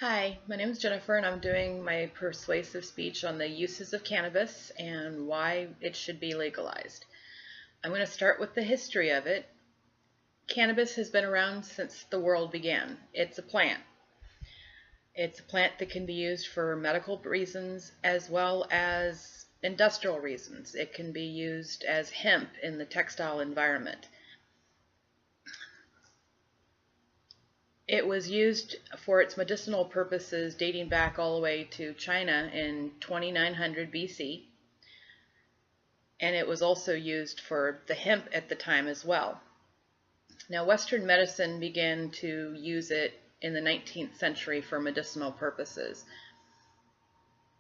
Hi, my name is Jennifer and I'm doing my persuasive speech on the uses of cannabis and why it should be legalized. I'm going to start with the history of it. Cannabis has been around since the world began. It's a plant. It's a plant that can be used for medical reasons as well as industrial reasons. It can be used as hemp in the textile environment. It was used for its medicinal purposes dating back all the way to China in 2900 BC, and it was also used for the hemp at the time as well. Now, Western medicine began to use it in the 19th century for medicinal purposes.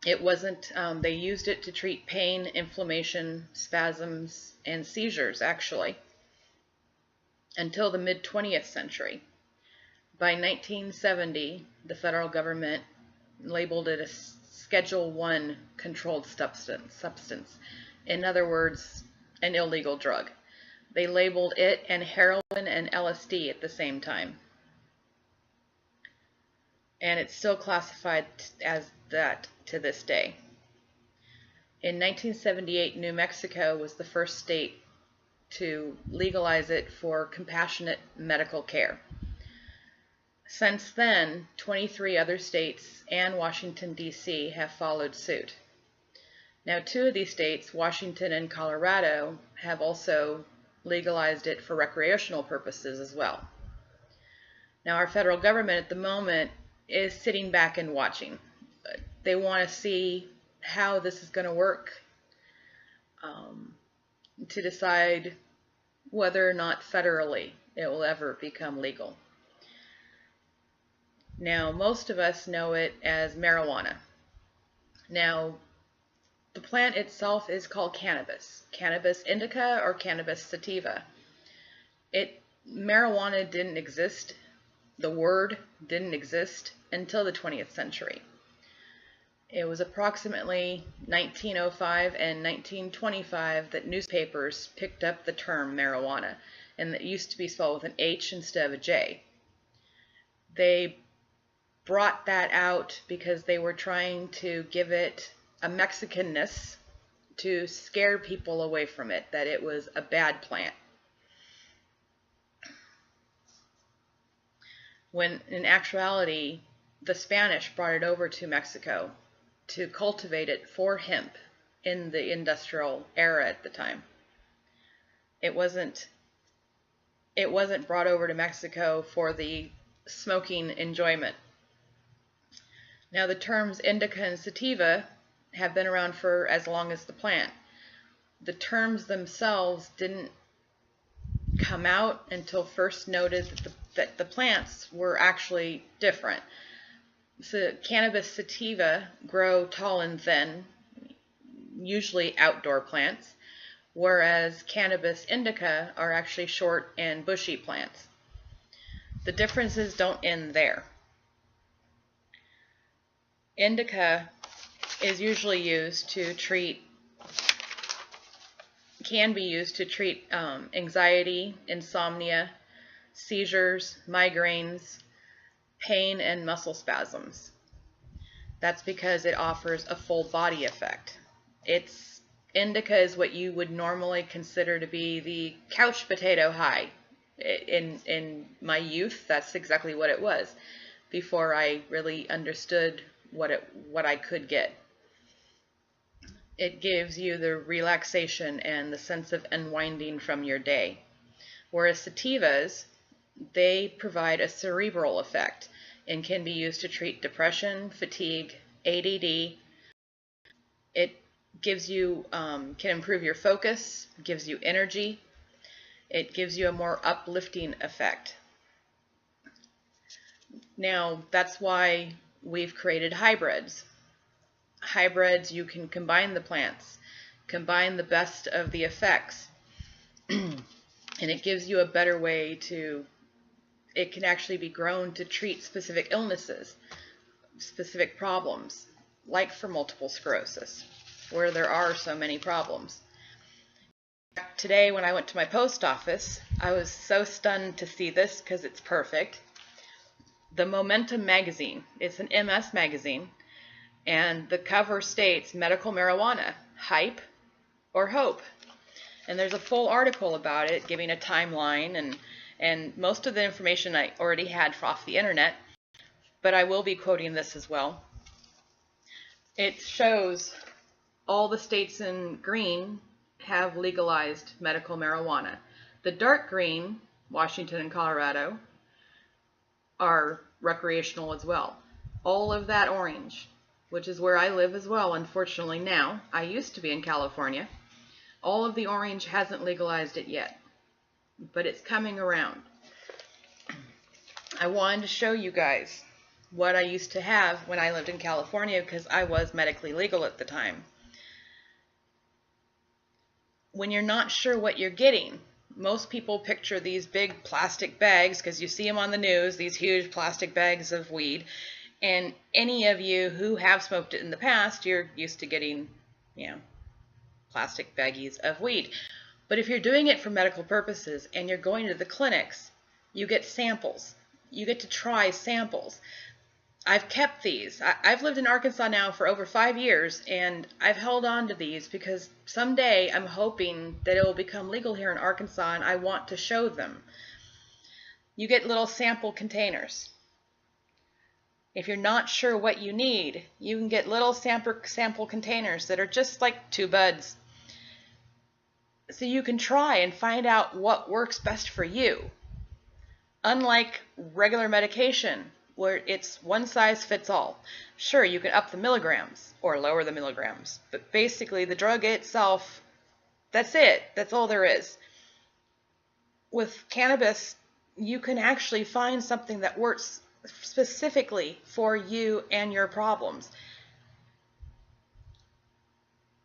They used it to treat pain, inflammation, spasms, and seizures, actually, until the mid-20th century. By 1970, the federal government labeled it a Schedule I controlled substance. In other words, an illegal drug. They labeled it and heroin and LSD at the same time. And it's still classified as that to this day. In 1978, New Mexico was the first state to legalize it for compassionate medical care. Since then, 23 other states and Washington, D.C. have followed suit. Now, two of these states, Washington and Colorado, have also legalized it for recreational purposes as well. Now, our federal government at the moment is sitting back and watching. They want to see how this is going to work to decide whether or not federally it will ever become legal. Now, most of us know it as marijuana. Now, the plant itself is called cannabis, cannabis indica or cannabis sativa. Marijuana didn't exist, the word didn't exist until the 20th century. It was approximately 1905 and 1925 that newspapers picked up the term marijuana, and it used to be spelled with an H instead of a J. They brought that out because they were trying to give it a Mexicanness to scare people away from it, that it was a bad plant. When in actuality, the Spanish brought it over to Mexico to cultivate it for hemp in the industrial era at the time. It wasn't brought over to Mexico for the smoking enjoyment. Now, the terms indica and sativa have been around for as long as the plant. The terms themselves didn't come out until first noted that the plants were actually different. So cannabis sativa grow tall and thin, usually outdoor plants, whereas cannabis indica are actually short and bushy plants. The differences don't end there. Indica is usually used to treat, can be used to treat anxiety, insomnia, seizures, migraines, pain, and muscle spasms. That's because it offers a full body effect. Indica is what you would normally consider to be the couch potato high. In my youth, that's exactly what it was, before I really understood what I could get. It gives you the relaxation and the sense of unwinding from your day. Whereas sativas, they provide a cerebral effect and can be used to treat depression, fatigue, ADD. It gives you, can improve your focus, gives you energy. It gives you a more uplifting effect. Now, that's why we've created hybrids. Hybrids, you can combine the plants, combine the best of the effects, and it gives you a better way to, it can actually be grown to treat specific illnesses, specific problems, like for multiple sclerosis, where there are so many problems. Today, when I went to my post office, I was so stunned to see this because it's perfect. the Momentum magazine. It's an MS magazine, and the cover states medical marijuana, hype or hope. And there's a full article about it, giving a timeline, and most of the information I already had off the internet, but I will be quoting this as well. It shows all the states in green have legalized medical marijuana. The dark green, Washington and Colorado, are recreational as well. All of that orange, which is where I live as well, unfortunately now. I used to be in California. All of the orange hasn't legalized it yet, but it's coming around. I wanted to show you guys what I used to have when I lived in California, because I was medically legal at the time. When you're not sure what you're getting, most people picture these big plastic bags, because you see them on the news, these huge plastic bags of weed. And any of you who have smoked it in the past, you're used to getting, plastic baggies of weed. But if you're doing it for medical purposes and you're going to the clinics, you get samples. You get to try samples. I've kept these. I've lived in Arkansas now for over 5 years, and I've held on to these because someday I'm hoping that it will become legal here in Arkansas, and I want to show them. You get little sample containers. If you're not sure what you need, you can get little sample containers that are just like 2 buds. So you can try and find out what works best for you. Unlike regular medication, where it's one size fits all. Sure, you can up the milligrams or lower the milligrams, but basically the drug itself, that's it. That's all there is. With cannabis, you can actually find something that works specifically for you and your problems.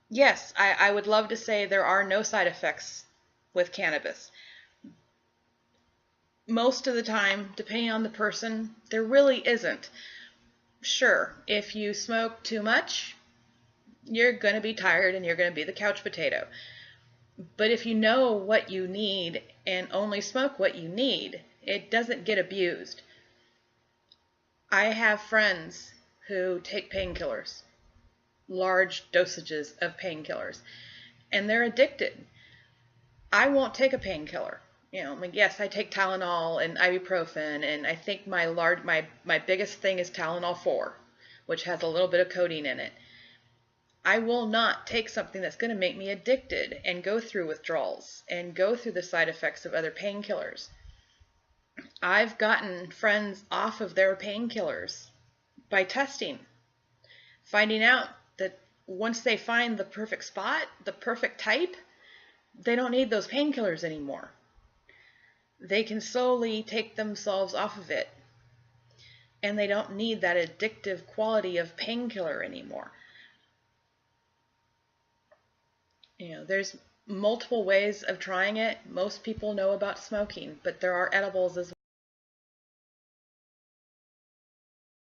Yes, I would love to say there are no side effects with cannabis. Most of the time, depending on the person, there really isn't. Sure, if you smoke too much, you're going to be tired and you're going to be the couch potato. But if you know what you need and only smoke what you need, it doesn't get abused. I have friends who take painkillers, large dosages of painkillers, and they're addicted. I won't take a painkiller. Yes, I take Tylenol and ibuprofen, and I think my biggest thing is Tylenol 4, which has a little bit of codeine in it. I will not take something that's going to make me addicted and go through withdrawals and go through the side effects of other painkillers. I've gotten friends off of their painkillers by testing, finding out that once they find the perfect spot, the perfect type, they don't need those painkillers anymore. They can slowly take themselves off of it, and they don't need that addictive quality of painkiller anymore. There's multiple ways of trying it. Most people know about smoking, but there are edibles as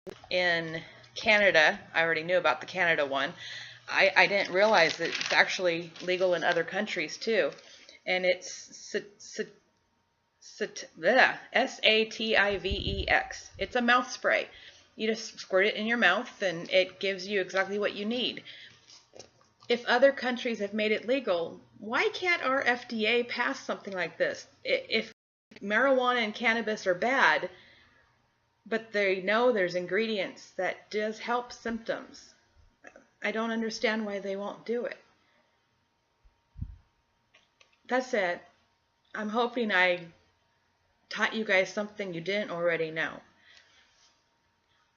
well. In Canada, I already knew about the Canada one. I didn't realize that it's actually legal in other countries too, and it's Sativex. It's a mouth spray. You just squirt it in your mouth and it gives you exactly what you need. If other countries have made it legal, why can't our FDA pass something like this? If marijuana and cannabis are bad, but they know there's ingredients that does help symptoms, I don't understand why they won't do it. That's it. I'm hoping I taught you guys something you didn't already know.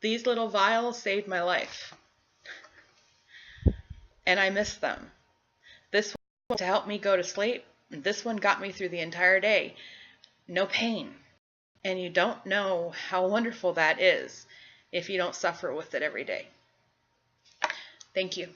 These little vials saved my life, and I miss them. This one to help me go to sleep, and this one got me through the entire day. No pain, and you don't know how wonderful that is if you don't suffer with it every day. Thank you.